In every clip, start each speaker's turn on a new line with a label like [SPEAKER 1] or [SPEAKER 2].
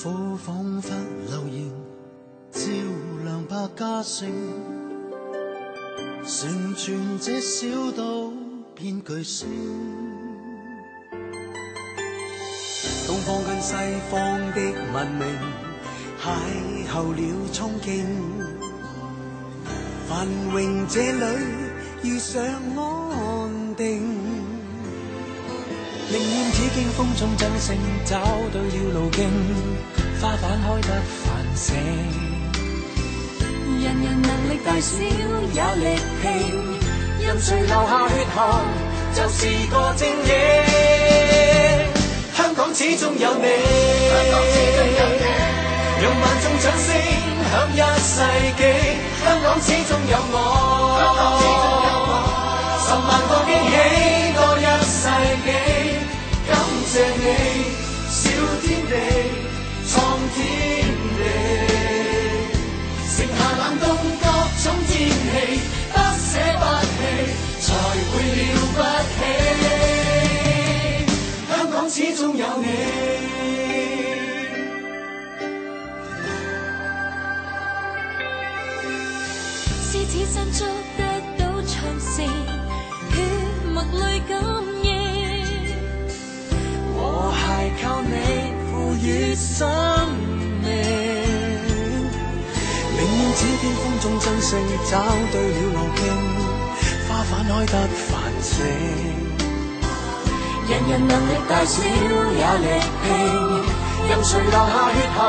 [SPEAKER 1] 苦彷彿流言，照亮百家姓，成全這小島變巨星。東方跟西方的文明邂逅了憧憬，繁榮這裏遇上安定。寧願只經風中爭勝，找對了路徑，花瓣開得繁盛。
[SPEAKER 2] 人人能力大小也力拼，任誰流下血汗，就是個精英。香港始終有你，讓萬眾掌聲響一世紀。香港始終有我，10萬個驚喜多一世紀。感謝你，小天地，創天地，剩下冷凍各種天氣，不捨不棄，才會了不起。香港始終有你。獅子山捉得到長城，血脈裏感應。和諧靠你賦予生命，
[SPEAKER 1] 寧願只經風中爭勝，找對了路徑，花瓣開得繁盛。
[SPEAKER 2] 人人能力大小也力拼，任誰流下血汗，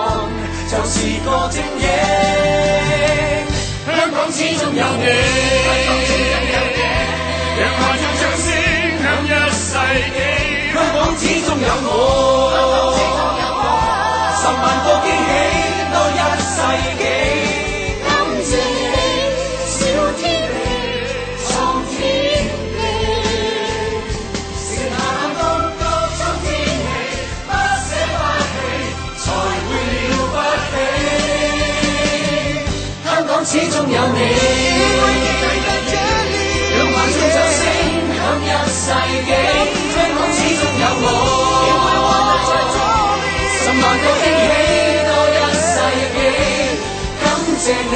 [SPEAKER 2] 就是個精英。香港始終有你，讓萬眾掌聲響一世紀。香港始終有我，10萬個驚喜多一世紀。感謝你，小天地，創天地，剩下冷凍各種天氣，不捨不棄，才會了不起。香港始終有你，讓萬眾掌聲響一世紀。香港始終有我，10萬個驚喜多一世紀。感謝你，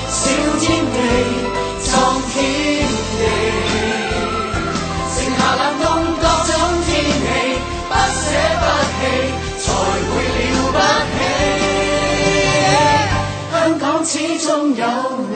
[SPEAKER 2] 小天地，創天地，剩下冷凍各種天氣，不捨不棄，才會了不起。香港始終有你。